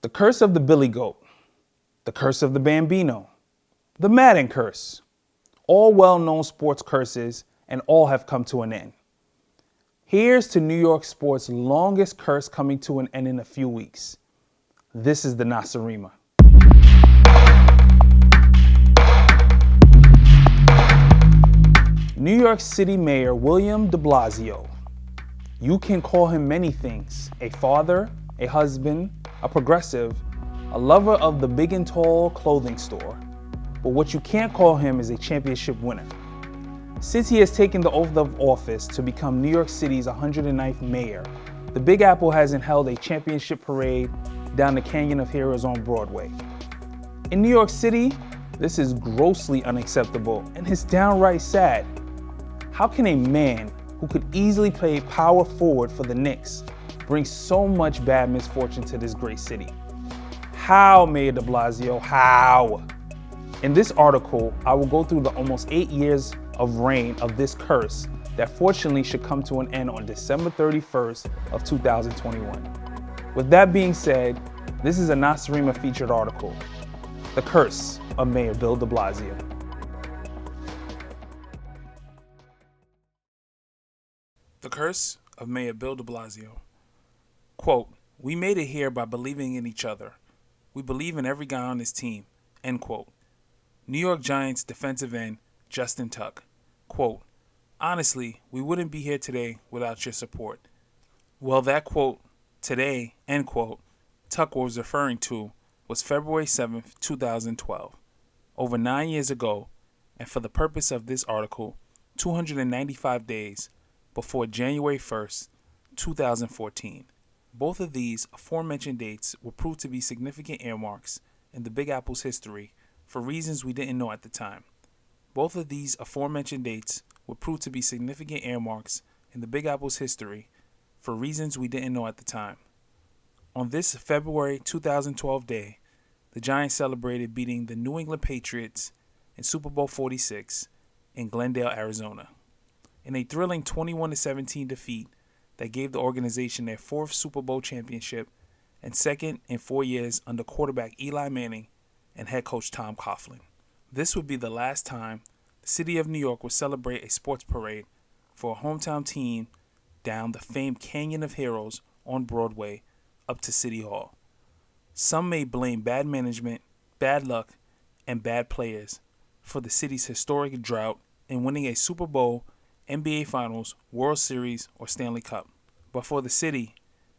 The curse of the Billy Goat, the curse of the Bambino, the Madden curse, all well-known sports curses, and all have come to an end. Here's to New York sports' longest curse coming to an end in a few weeks. This is the Nacirema. New York City Mayor William de Blasio. You can call him many things: a father, a husband, a progressive, a lover of the big and tall clothing store. But what you can't call him is a championship winner. Since he has taken the oath of office to become New York City's 109th mayor, the Big Apple hasn't held a championship parade down the Canyon of Heroes on Broadway. In New York City, this is grossly unacceptable and it's downright sad. How can a man who could easily play power forward for the Knicks bring so much bad misfortune to this great city? How, Mayor de Blasio, how? In this article, I will go through the almost 8 years of reign of this curse that fortunately should come to an end on December 31st of 2021. With that being said, this is a Nacirema featured article, The Curse of Mayor Bill de Blasio. The Curse of Mayor Bill de Blasio. Quote, "We made it here by believing in each other. We believe in every guy on this team." End quote. New York Giants defensive end Justin Tuck. Quote, "Honestly, we wouldn't be here today without your support." Well, that quote, today, end quote, Tuck was referring to was February 7th, 2012, over 9 years ago, and for the purpose of this article, 295 days before January 1st, 2014. Both of these aforementioned dates will prove to be significant earmarks in the Big Apple's history for reasons we didn't know at the time. Both of these aforementioned dates will prove to be significant earmarks in the Big Apple's history for reasons we didn't know at the time. On this February 2012 day, the Giants celebrated beating the New England Patriots in Super Bowl 46 in Glendale, Arizona, in a thrilling 21-17 defeat that gave the organization their fourth Super Bowl championship and second in 4 years under quarterback Eli Manning and head coach Tom Coughlin. This would be the last time the city of New York would celebrate a sports parade for a hometown team down the famed Canyon of Heroes on Broadway up to City Hall. Some may blame bad management, bad luck, and bad players for the city's historic drought in winning a Super Bowl, NBA Finals, World Series, or Stanley Cup. But for the city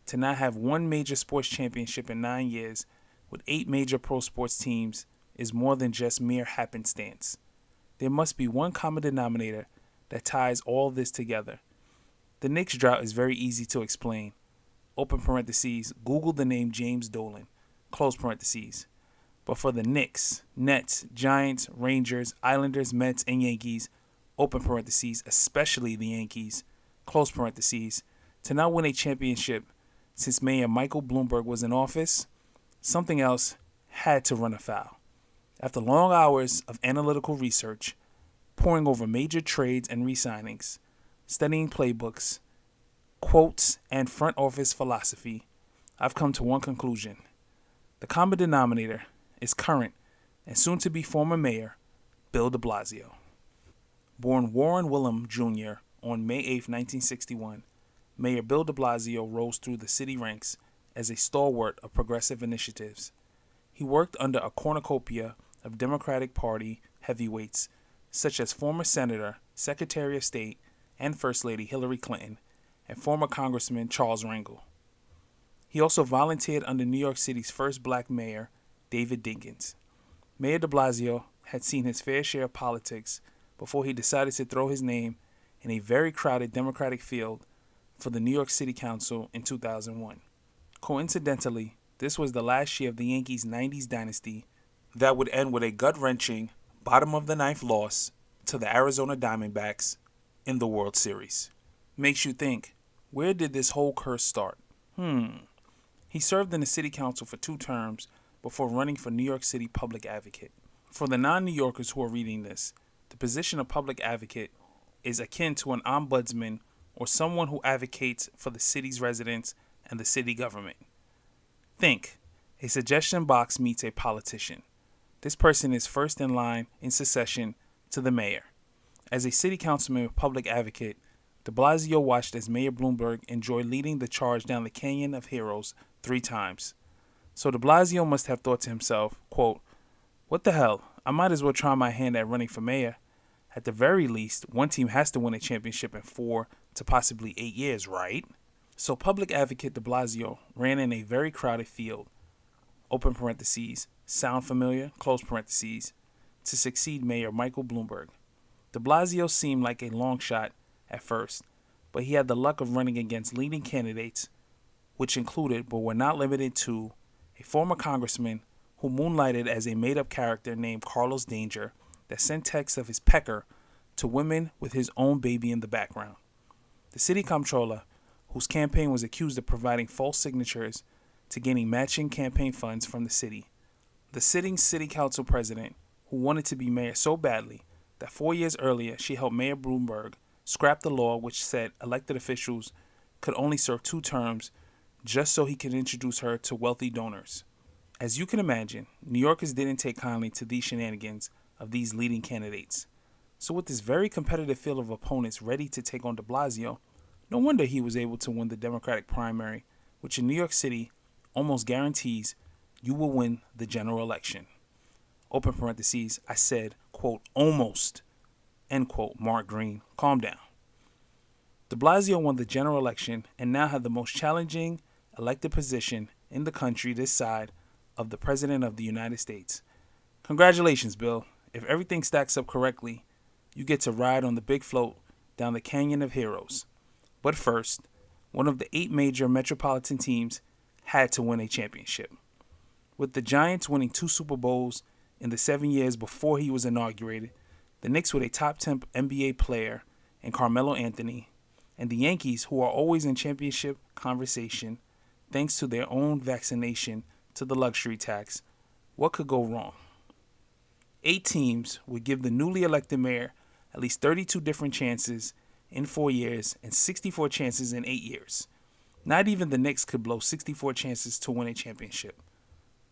to not have one major sports championship in 9 years with 8 major pro sports teams is more than just mere happenstance. There must be one common denominator that ties all this together. The Knicks drought is very easy to explain. Open parentheses, Google the name James Dolan, close parentheses. But for the Knicks, Nets, Giants, Rangers, Islanders, Mets, and Yankees, open parentheses, especially the Yankees, close parentheses, to not win a championship since Mayor Michael Bloomberg was in office, something else had to run afoul. After long hours of analytical research, poring over major trades and re-signings, studying playbooks, quotes, and front office philosophy, I've come to one conclusion. The common denominator is current and soon-to-be former mayor Bill de Blasio. Born Warren Willem Jr. on May 8, 1961, Mayor Bill de Blasio rose through the city ranks as a stalwart of progressive initiatives. He worked under a cornucopia of Democratic Party heavyweights such as former Senator, Secretary of State, and First Lady Hillary Clinton, and former Congressman Charles Rangel. He also volunteered under New York City's first black mayor, David Dinkins. Mayor de Blasio had seen his fair share of politics before he decided to throw his name in a very crowded Democratic field for the New York City Council in 2001. Coincidentally, this was the last year of the Yankees' 90s dynasty that would end with a gut-wrenching bottom-of-the-ninth loss to the Arizona Diamondbacks in the World Series. Makes you think, where did this whole curse start? He served in the city council for 2 terms before running for New York City Public Advocate. For the non-New Yorkers who are reading this, the position of public advocate is akin to an ombudsman or someone who advocates for the city's residents and the city government. Think, A suggestion box meets a politician. This person is first in line in succession to the mayor. As a city councilman and public advocate, de Blasio watched as Mayor Bloomberg enjoyed leading the charge down the Canyon of Heroes 3 times. So de Blasio must have thought to himself, quote, "What the hell? I might as well try my hand at running for mayor. At the very least, one team has to win a championship in 4 to possibly 8 years, right?" So public advocate de Blasio ran in a very crowded field, open parentheses, sound familiar, close parentheses, to succeed Mayor Michael Bloomberg. De Blasio seemed like a long shot at first, but he had the luck of running against leading candidates, which included, but were not limited to, a former congressman who moonlighted as a made-up character named Carlos Danger that sent texts of his pecker to women with his own baby in the background. The city comptroller, whose campaign was accused of providing false signatures to gaining matching campaign funds from the city. The sitting city council president, who wanted to be mayor so badly that 4 years earlier she helped Mayor Bloomberg scrap the law which said elected officials could only serve 2 terms just so he could introduce her to wealthy donors. As you can imagine, New Yorkers didn't take kindly to these shenanigans of these leading candidates. So with this very competitive field of opponents ready to take on de Blasio, no wonder he was able to win the Democratic primary, which in New York City almost guarantees you will win the general election. Open parentheses, I said, quote, almost, end quote, Mark Green. Calm down. De Blasio won the general election and now had the most challenging elected position in the country this side of the President of the United States. Congratulations, Bill. If everything stacks up correctly, you get to ride on the big float down the Canyon of Heroes. But first, one of the 8 major metropolitan teams had to win a championship. With the Giants winning 2 Super Bowls in the 7 years before he was inaugurated, the Knicks with a top 10 NBA player in Carmelo Anthony, and the Yankees, who are always in championship conversation thanks to their own vaccination to the luxury tax, what could go wrong? 8 teams would give the newly elected mayor at least 32 different chances in 4 years and 64 chances in 8 years. Not even the Knicks could blow 64 chances to win a championship.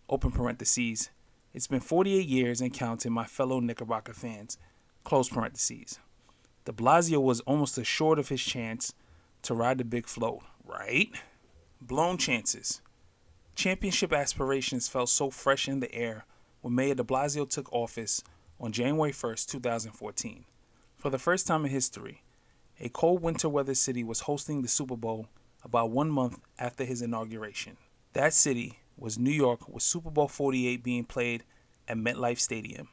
Open parentheses, it's been 48 years and counting, my fellow Knickerbocker fans. Close parentheses. De Blasio was almost assured of his chance to ride the big float, right? Blown chances. Championship aspirations felt so fresh in the air when Mayor de Blasio took office on January 1st, 2014. For the first time in history, a cold winter weather city was hosting the Super Bowl about 1 month after his inauguration. That city was New York, with Super Bowl 48 being played at MetLife Stadium.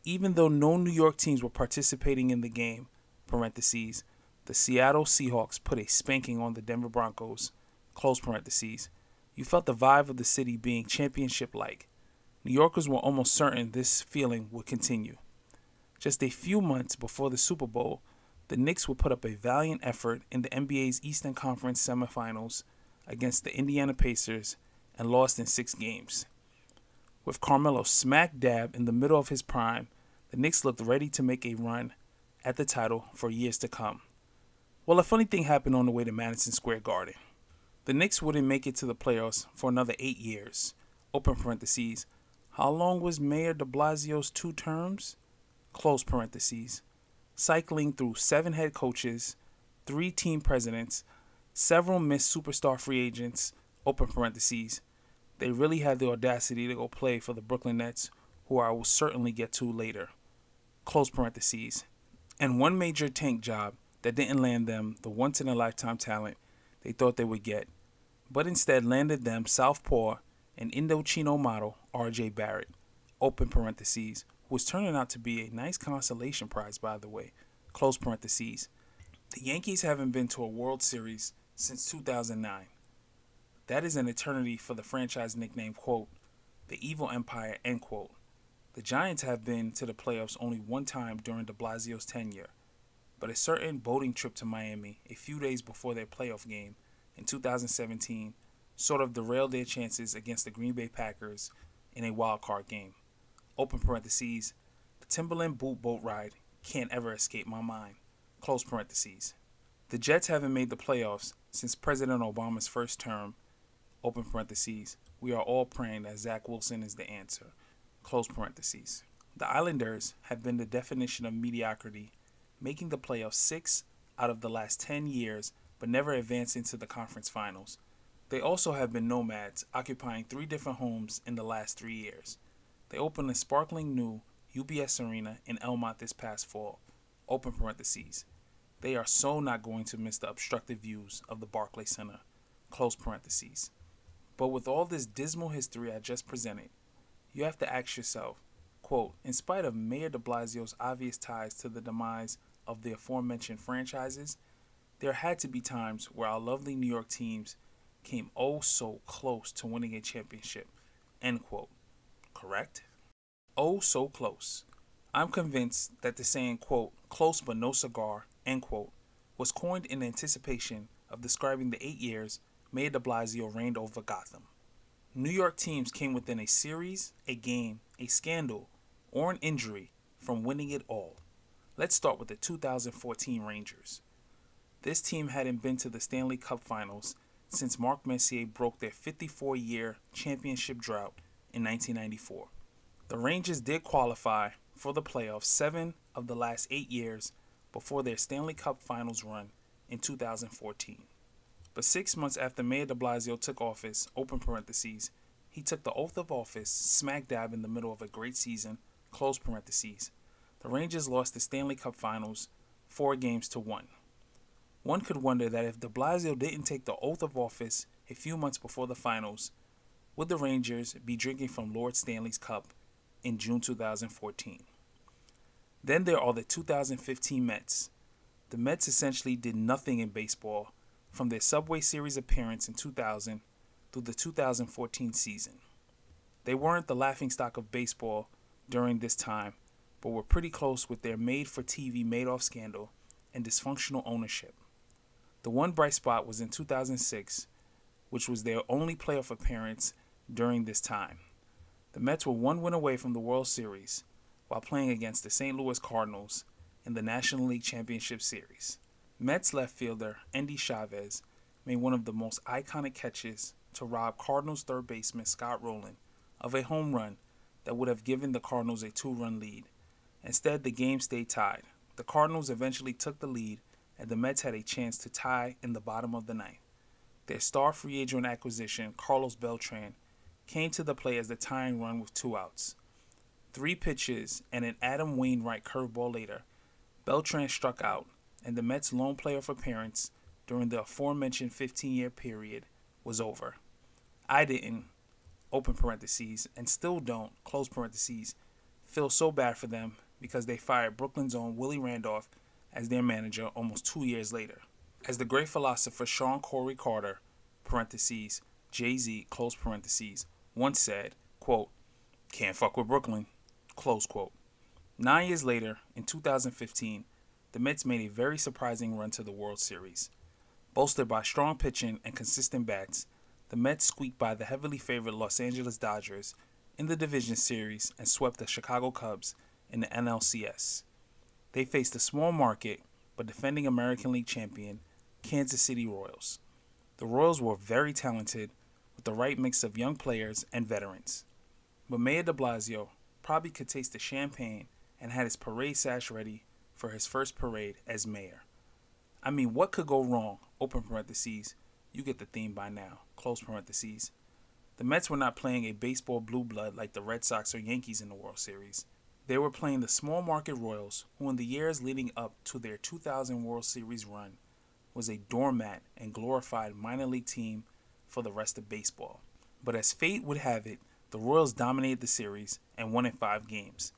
Even though no New York teams were participating in the game, parentheses, the Seattle Seahawks put a spanking on the Denver Broncos, close parentheses, you felt the vibe of the city being championship-like. New Yorkers were almost certain this feeling would continue. Just a few months before the Super Bowl, the Knicks would put up a valiant effort in the NBA's Eastern Conference semifinals against the Indiana Pacers and lost in 6 games. With Carmelo smack dab in the middle of his prime, the Knicks looked ready to make a run at the title for years to come. Well, a funny thing happened on the way to Madison Square Garden. The Knicks wouldn't make it to the playoffs for another 8 years. Open parentheses. How long was Mayor de Blasio's 2 terms? Close parentheses. Cycling through 7 head coaches, 3 team presidents, several missed superstar free agents, open parentheses. They really had the audacity to go play for the Brooklyn Nets, who I will certainly get to later. Close parentheses. And one major tank job that didn't land them the once-in-a-lifetime talent they thought they would get, but instead landed them southpaw and Indochino model R.J. Barrett, open parentheses, who was turning out to be a nice consolation prize, by the way, close parentheses. The Yankees haven't been to a World Series since 2009. That is an eternity for the franchise nickname, quote, the Evil Empire, end quote. The Giants have been to the playoffs only 1 time during de Blasio's tenure, but a certain boating trip to Miami a few days before their playoff game in 2017 sort of derailed their chances against the Green Bay Packers in a wild card game. Open parentheses, the Timberland boat ride can't ever escape my mind. Close parentheses. The Jets haven't made the playoffs since President Obama's first term open parentheses. We are all praying that Zach Wilson is the answer, close parentheses. The Islanders have been the definition of mediocrity, making the playoffs 6 out of the last 10 years, but never advancing to the conference finals. They also have been nomads, occupying 3 different homes in the last 3 years. They opened a sparkling new UBS Arena in Elmont this past fall, open parentheses. They are so not going to miss the obstructive views of the Barclays Center, close parentheses. But with all this dismal history I just presented, you have to ask yourself, quote, in spite of Mayor de Blasio's obvious ties to the demise of the aforementioned franchises, there had to be times where our lovely New York teams came oh so close to winning a championship, end quote. Correct? Oh so close. I'm convinced that the saying, quote, close but no cigar, end quote, was coined in anticipation of describing the 8 years Mayor de Blasio reigned over Gotham. New York teams came within a series, a game, a scandal, or an injury from winning it all. Let's start with the 2014 Rangers. This team hadn't been to the Stanley Cup Finals since Mark Messier broke their 54-year championship drought in 1994. The Rangers did qualify for the playoffs 7 of the last 8 years before their Stanley Cup Finals run in 2014. But 6 months after Mayor de Blasio took office, open parentheses, he took the oath of office smack dab in the middle of a great season, close parentheses. The Rangers lost the Stanley Cup Finals 4-1. One could wonder that if de Blasio didn't take the oath of office a few months before the finals, would the Rangers be drinking from Lord Stanley's cup in June 2014? Then there are the 2015 Mets. The Mets essentially did nothing in baseball from their Subway Series appearance in 2000 through the 2014 season. They weren't the laughingstock of baseball during this time, but were pretty close with their made-for-TV Madoff scandal and dysfunctional ownership. The one bright spot was in 2006, which was their only playoff appearance during this time. The Mets were one win away from the World Series while playing against the St. Louis Cardinals in the National League Championship Series. Mets left fielder Endy Chavez made one of the most iconic catches to rob Cardinals third baseman Scott Rowland of a home run that would have given the Cardinals a 2-run lead. Instead, the game stayed tied. The Cardinals eventually took the lead, and the Mets had a chance to tie in the bottom of the ninth. Their star free agent acquisition, Carlos Beltran, came to the plate as the tying run with 2 outs. 3 pitches and an Adam Wainwright curveball later, Beltran struck out, and the Mets' lone playoff appearance during the aforementioned 15-year period was over. I didn't, open parentheses, and still don't, close parentheses, feel so bad for them because they fired Brooklyn's own Willie Randolph as their manager almost 2 years later. As the great philosopher Sean Corey Carter, parentheses, Jay-Z, close parentheses, once said, quote, can't fuck with Brooklyn, close quote. 9 years later, in 2015, the Mets made a very surprising run to the World Series. Bolstered by strong pitching and consistent bats, the Mets squeaked by the heavily favored Los Angeles Dodgers in the division series and swept the Chicago Cubs in the NLCS. They faced the small market but defending American League champion Kansas City Royals. The Royals were very talented with the right mix of young players and veterans. But Mayor de Blasio probably could taste the champagne and had his parade sash ready for his first parade as mayor. I mean, what could go wrong? Open parentheses. You get the theme by now. Close parentheses. The Mets were not playing a baseball blue blood like the Red Sox or Yankees in the World Series. They were playing the small market Royals, who in the years leading up to their 2000 World Series run was a doormat and glorified minor league team for the rest of baseball. But as fate would have it, the Royals dominated the series and won in 5 games.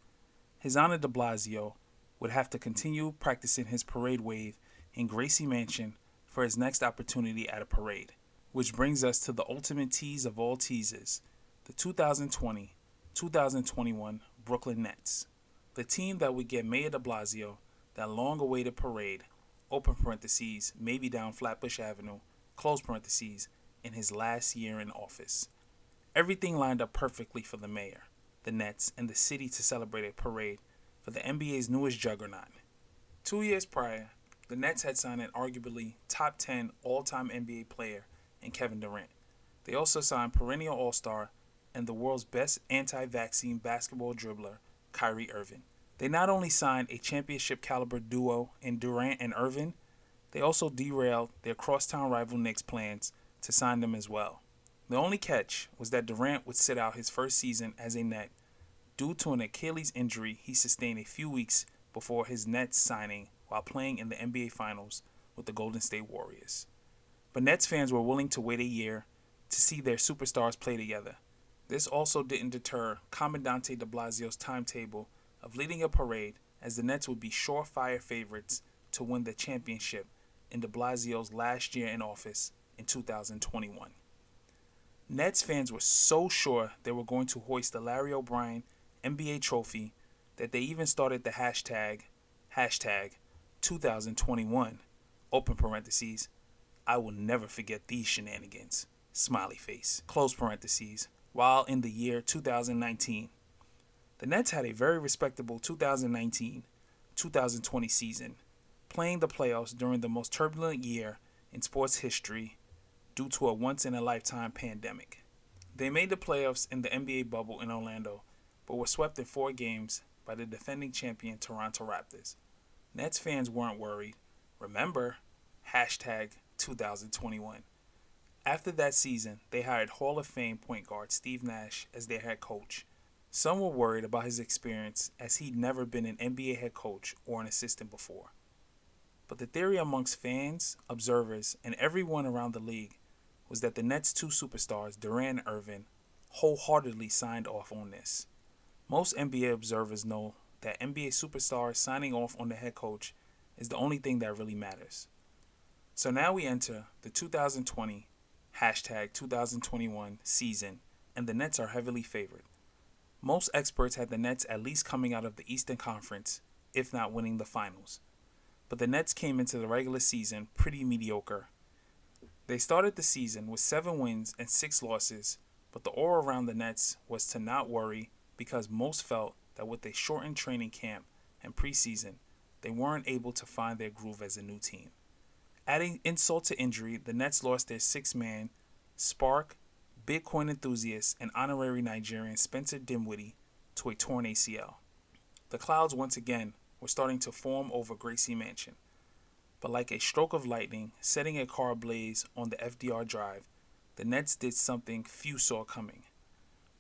His Honor de Blasio would have to continue practicing his parade wave in Gracie Mansion for his next opportunity at a parade. Which brings us to the ultimate tease of all teases, the 2020-2021 Brooklyn Nets. The team that would get Mayor de Blasio that long-awaited parade, open parentheses, maybe down Flatbush Avenue, close parentheses, in his last year in office. Everything lined up perfectly for the mayor, the Nets, and the city to celebrate a parade for the NBA's newest juggernaut. 2 years prior, the Nets had signed an arguably top 10 all-time NBA player in Kevin Durant. They also signed perennial All-Star and the world's best anti-vaccine basketball dribbler, Kyrie Irving. They not only signed a championship caliber duo in Durant and Irving, they also derailed their crosstown rival Knicks' plans to sign them as well. The only catch was that Durant would sit out his first season as a Net due to an Achilles injury he sustained a few weeks before his Nets signing while playing in the NBA Finals with the Golden State Warriors. But Nets fans were willing to wait a year to see their superstars play together. This also didn't deter Commandante de Blasio's timetable of leading a parade, as the Nets would be surefire favorites to win the championship in de Blasio's last year in office in 2021. Nets fans were so sure they were going to hoist the Larry O'Brien NBA trophy that they even started the hashtag 2021, open parentheses, I will never forget these shenanigans, smiley face, close parentheses, while in the year 2019. The Nets had a very respectable 2019-2020 season, playing the playoffs during the most turbulent year in sports history due to a once-in-a-lifetime pandemic. They made the playoffs in the NBA bubble in Orlando, but were swept in 4 games by the defending champion Toronto Raptors. Nets fans weren't worried. Remember, hashtag 2021. After that season, they hired Hall of Fame point guard Steve Nash as their head coach. Some were worried about his experience, as he'd never been an NBA head coach or an assistant before. But the theory amongst fans, observers, and everyone around the league was that the Nets' 2 superstars, Durant and Irving, wholeheartedly signed off on this. Most NBA observers know that NBA superstars signing off on the head coach is the only thing that really matters. So now we enter the 2020, hashtag 2021 season, and the Nets are heavily favored. Most experts had the Nets at least coming out of the Eastern Conference, if not winning the finals. But the Nets came into the regular season pretty mediocre. They started the season with 7 wins and 6 losses, but the aura around the Nets was to not worry because most felt that with a shortened training camp and preseason, they weren't able to find their groove as a new team. Adding insult to injury, the Nets lost their 6-man spark, Bitcoin enthusiast, and honorary Nigerian Spencer Dinwiddie to a torn ACL. The clouds once again were starting to form over Gracie Mansion. But like a stroke of lightning setting a car ablaze on the FDR Drive, the Nets did something few saw coming.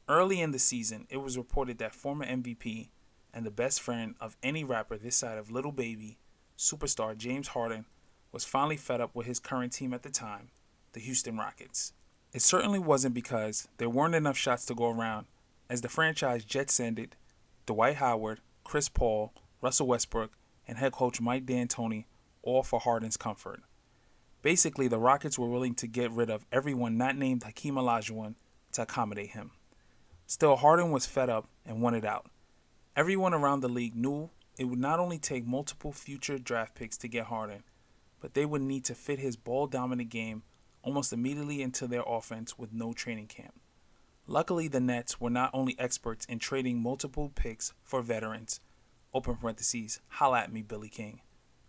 Early in the season, it was reported that former MVP and the best friend of any rapper this side of Lil Baby, superstar James Harden, was finally fed up with his current team at the time, the Houston Rockets. It certainly wasn't because there weren't enough shots to go around, as the franchise jet-sended Dwight Howard, Chris Paul, Russell Westbrook, and head coach Mike D'Antoni, all for Harden's comfort. Basically, the Rockets were willing to get rid of everyone not named Hakeem Olajuwon to accommodate him. Still, Harden was fed up and wanted out. Everyone around the league knew it would not only take multiple future draft picks to get Harden, but they would need to fit his ball-dominant game almost immediately into their offense with no training camp. Luckily, the Nets were not only experts in trading multiple picks for veterans, open parentheses, holla at me, Billy King,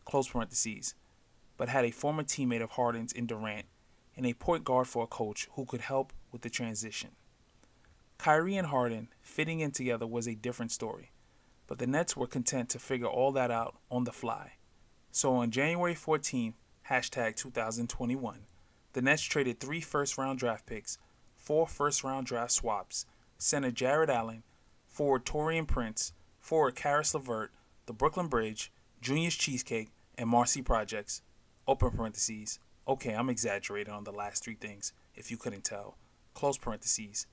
close parentheses, but had a former teammate of Harden's in Durant and a point guard for a coach who could help with the transition. Kyrie and Harden fitting in together was a different story, but the Nets were content to figure all that out on the fly. So on January 14th, hashtag 2021, the Nets traded 3 first-round draft picks, 4 first-round draft swaps, center Jared Allen, forward Taurean Prince, forward Karis LeVert, the Brooklyn Bridge, Junior's Cheesecake, and Marcy Projects, open parentheses. Okay, I'm exaggerating on the last 3 things, if you couldn't tell, close parentheses,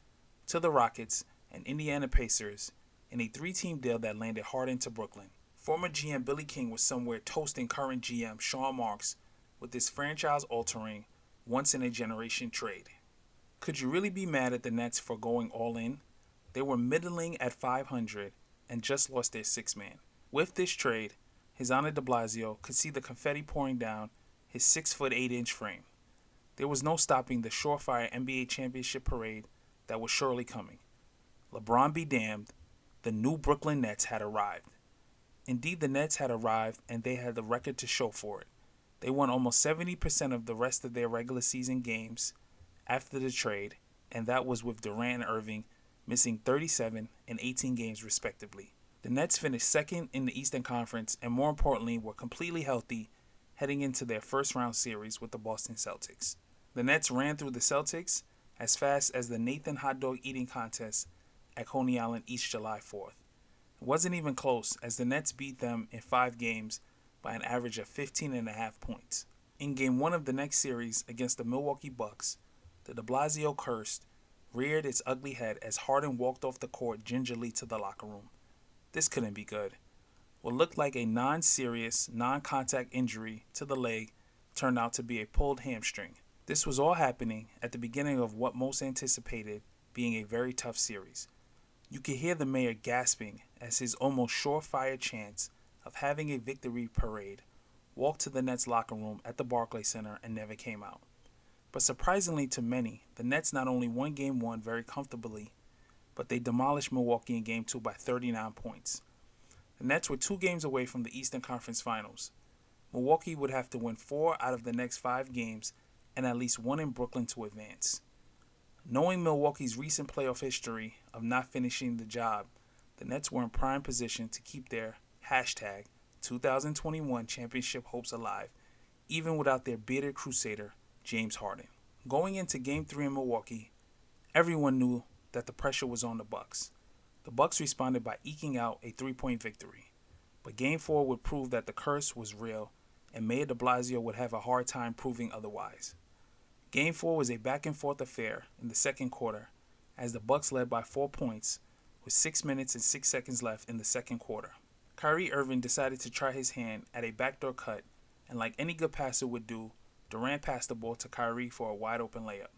to the Rockets and Indiana Pacers in a 3-team deal that landed Harden to Brooklyn. Former GM Billy King was somewhere toasting current GM Sean Marks with this franchise-altering, once-in-a-generation trade. Could you really be mad at the Nets for going all in? They were middling at 500 and just lost their 6-man. With this trade, his Honor de Blasio could see the confetti pouring down his 6'8" frame. There was no stopping the surefire NBA championship parade that was surely coming. LeBron be damned, the new Brooklyn Nets had arrived. Indeed, the Nets had arrived and they had the record to show for it. They won almost 70% of the rest of their regular season games, after the trade, and that was with Durant and Irving missing 37 and 18 games respectively. The Nets finished second in the Eastern Conference and more importantly were completely healthy heading into their first round series with the Boston Celtics. The Nets ran through the Celtics as fast as the Nathan hot dog eating contest at Coney Island East July 4th. It wasn't even close as the Nets beat them in 5 games by an average of 15.5 points. In Game 1 of the next series against the Milwaukee Bucks, the de Blasio curse reared its ugly head as Harden walked off the court gingerly to the locker room. This couldn't be good. What looked like a non-serious, non-contact injury to the leg turned out to be a pulled hamstring. This was all happening at the beginning of what most anticipated being a very tough series. You could hear the mayor gasping as his almost surefire chance of having a victory parade walked to the Nets locker room at the Barclays Center and never came out. But surprisingly to many, the Nets not only won Game 1 very comfortably, but they demolished Milwaukee in Game 2 by 39 points. The Nets were 2 games away from the Eastern Conference Finals. Milwaukee would have to win 4 out of the next 5 games and at least 1 in Brooklyn to advance. Knowing Milwaukee's recent playoff history of not finishing the job, the Nets were in prime position to keep their hashtag 2021 championship hopes alive, even without their bearded crusader, James Harden. Going into Game 3 in Milwaukee, everyone knew that the pressure was on the Bucks. The Bucks responded by eking out a 3-point victory. But Game 4 would prove that the curse was real, and Mayor de Blasio would have a hard time proving otherwise. Game 4 was a back-and-forth affair in the second quarter, as the Bucks led by 4 points, with 6 minutes and 6 seconds left in the second quarter. Kyrie Irving decided to try his hand at a backdoor cut, and like any good passer would do, Durant passed the ball to Kyrie for a wide-open layup.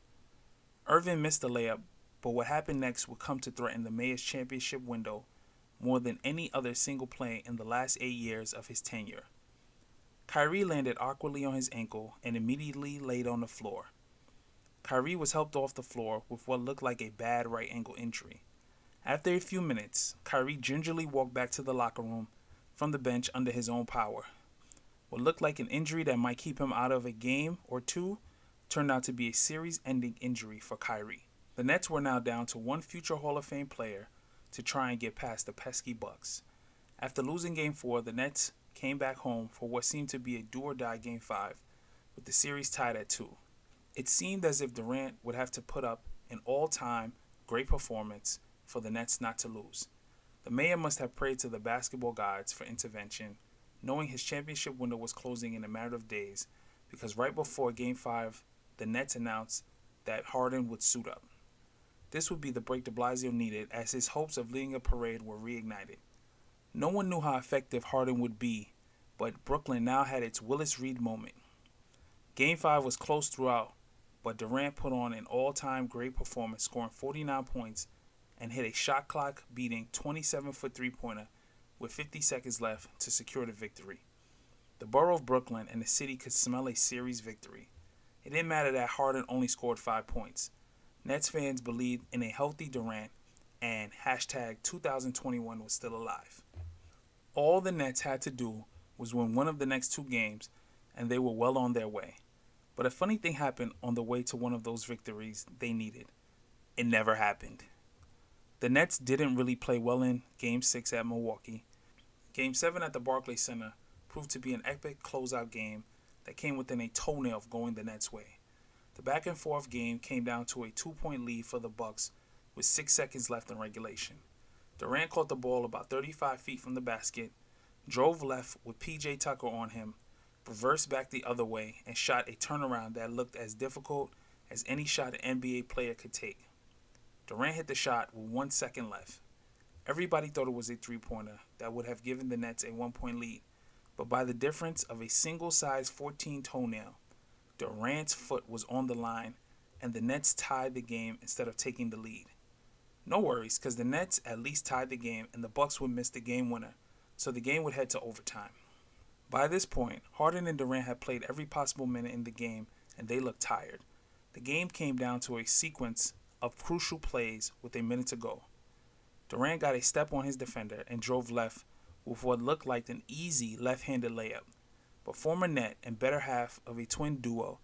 Irving missed the layup, but what happened next would come to threaten the Mayor's championship window more than any other single play in the last 8 years of his tenure. Kyrie landed awkwardly on his ankle and immediately laid on the floor. Kyrie was helped off the floor with what looked like a bad right ankle injury. After a few minutes, Kyrie gingerly walked back to the locker room from the bench under his own power. What looked like an injury that might keep him out of a game or 2 turned out to be a series-ending injury for Kyrie. The Nets were now down to 1 future Hall of Fame player to try and get past the pesky Bucks. After losing Game 4, the Nets came back home for what seemed to be a do-or-die Game 5, with the series tied at 2. It seemed as if Durant would have to put up an all-time great performance for the Nets not to lose. The mayor must have prayed to the basketball gods for intervention, knowing his championship window was closing in a matter of days, because right before Game 5, the Nets announced that Harden would suit up. This would be the break de Blasio needed as his hopes of leading a parade were reignited. No one knew how effective Harden would be, but Brooklyn now had its Willis Reed moment. Game 5 was close throughout, but Durant put on an all-time great performance, scoring 49 points and hit a shot clock beating 27-foot three-pointer with 50 seconds left to secure the victory. The borough of Brooklyn and the city could smell a series victory. It didn't matter that Harden only scored 5 points. Nets fans believed in a healthy Durant, and hashtag 2021 was still alive. All the Nets had to do was win one of the next 2 games, and they were well on their way. But a funny thing happened on the way to one of those victories they needed. It never happened. The Nets didn't really play well in Game 6 at Milwaukee. Game 7 at the Barclays Center proved to be an epic closeout game that came within a toenail of going the Nets' way. The back-and-forth game came down to a 2-point lead for the Bucks with 6 seconds left in regulation. Durant caught the ball about 35 feet from the basket, drove left with P.J. Tucker on him, reversed back the other way, and shot a turnaround that looked as difficult as any shot an NBA player could take. Durant hit the shot with 1 second left. Everybody thought it was a 3-pointer that would have given the Nets a 1-point lead, but by the difference of a single size 14 toenail, Durant's foot was on the line, and the Nets tied the game instead of taking the lead. No worries, because the Nets at least tied the game, and the Bucks would miss the game winner, so the game would head to overtime. By this point, Harden and Durant had played every possible minute in the game, and they looked tired. The game came down to a sequence of crucial plays with a minute to go. Durant got a step on his defender and drove left with what looked like an easy left-handed layup. But former Net and better half of a twin duo,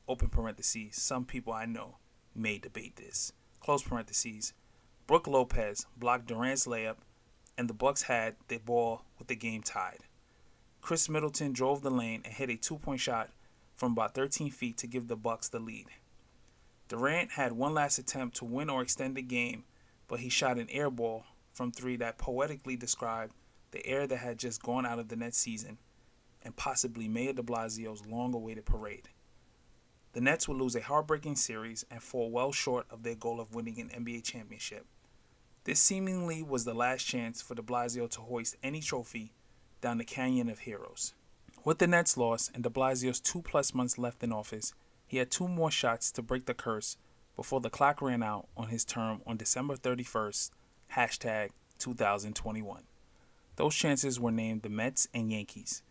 open parentheses, some people I know, may debate this. Close parentheses. Brook Lopez blocked Durant's layup, and the Bucks had the ball with the game tied. Chris Middleton drove the lane and hit a two-point shot from about 13 feet to give the Bucks the lead. Durant had one last attempt to win or extend the game, but he shot an air ball from three that poetically described the air that had just gone out of the Nets season and possibly Mayor de Blasio's long-awaited parade. The Nets would lose a heartbreaking series and fall well short of their goal of winning an NBA championship. This seemingly was the last chance for de Blasio to hoist any trophy down the Canyon of Heroes. With the Nets' loss and de Blasio's 2+ months left in office, he had 2 more shots to break the curse before the clock ran out on his term on December 31st, #2021. Those chances were named the Mets and Yankees.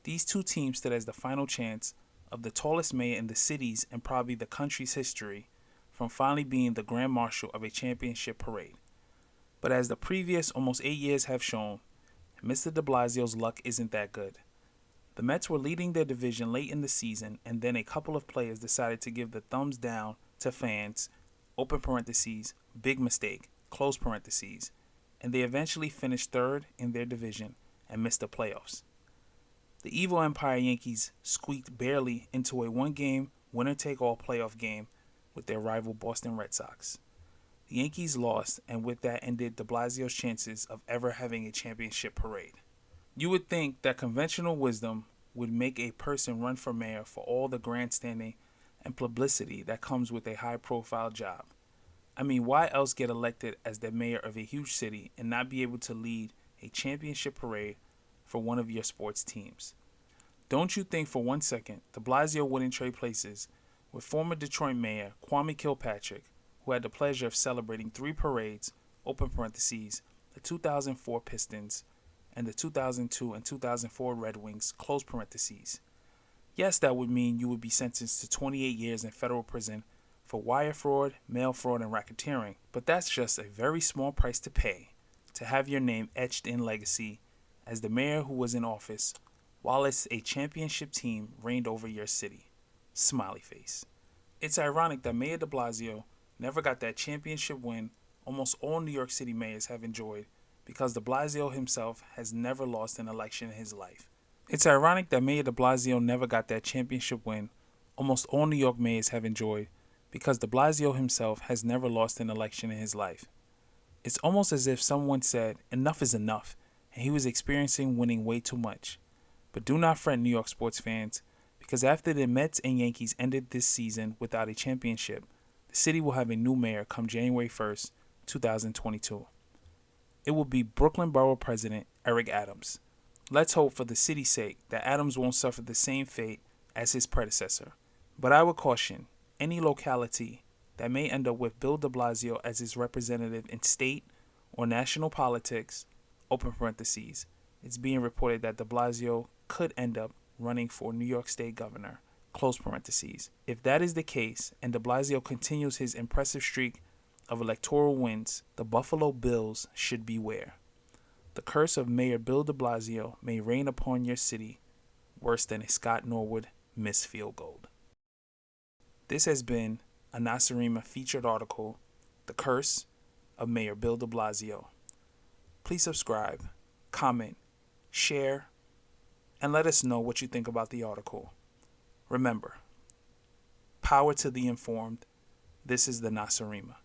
These 2 teams stood as the final chance of the tallest mayor in the city's and probably the country's history from finally being the grand marshal of a championship parade. But as the previous almost 8 years have shown, Mr. de Blasio's luck isn't that good. The Mets were leading their division late in the season, and then a couple of players decided to give the thumbs down to fans, open parentheses, big mistake, close parentheses, and they eventually finished third in their division and missed the playoffs. The evil Empire Yankees squeaked barely into a 1-game winner-take-all playoff game with their rival Boston Red Sox. The Yankees lost, and with that ended de Blasio's chances of ever having a championship parade. You would think that conventional wisdom would make a person run for mayor for all the grandstanding and publicity that comes with a high-profile job. I mean, why else get elected as the mayor of a huge city and not be able to lead a championship parade for one of your sports teams? Don't you think for 1 second de Blasio wouldn't trade places with former Detroit Mayor Kwame Kilpatrick, who had the pleasure of celebrating 3 parades, open parentheses, the 2004 Pistons, and the 2002 and 2004 Red Wings, close parentheses. Yes, that would mean you would be sentenced to 28 years in federal prison for wire fraud, mail fraud, and racketeering, but that's just a very small price to pay to have your name etched in legacy as the mayor who was in office while a championship team reigned over your city. Smiley face. It's ironic that Mayor de Blasio never got that championship win almost all New York City mayors have enjoyed, because de Blasio himself has never lost an election in his life. It's ironic that Mayor de Blasio never got that championship win almost all New York mayors have enjoyed, because de Blasio himself has never lost an election in his life. It's almost as if someone said, enough is enough, and he was experiencing winning way too much. But do not fret, New York sports fans, because after the Mets and Yankees ended this season without a championship, the city will have a new mayor come January 1st, 2022. It will be Brooklyn Borough President Eric Adams. Let's hope for the city's sake that Adams won't suffer the same fate as his predecessor. But I would caution any locality that may end up with Bill de Blasio as his representative in state or national politics, open parentheses. It's being reported that de Blasio could end up running for New York State governor, close parentheses. If that is the case and de Blasio continues his impressive streak of electoral wins, the Buffalo Bills should beware. The curse of Mayor Bill de Blasio may rain upon your city worse than a Scott Norwood missed field goal. This has been a Nacirema featured article, The Curse of Mayor Bill de Blasio. Please subscribe, comment, share, and let us know what you think about the article. Remember, power to the informed. This is the Nacirema.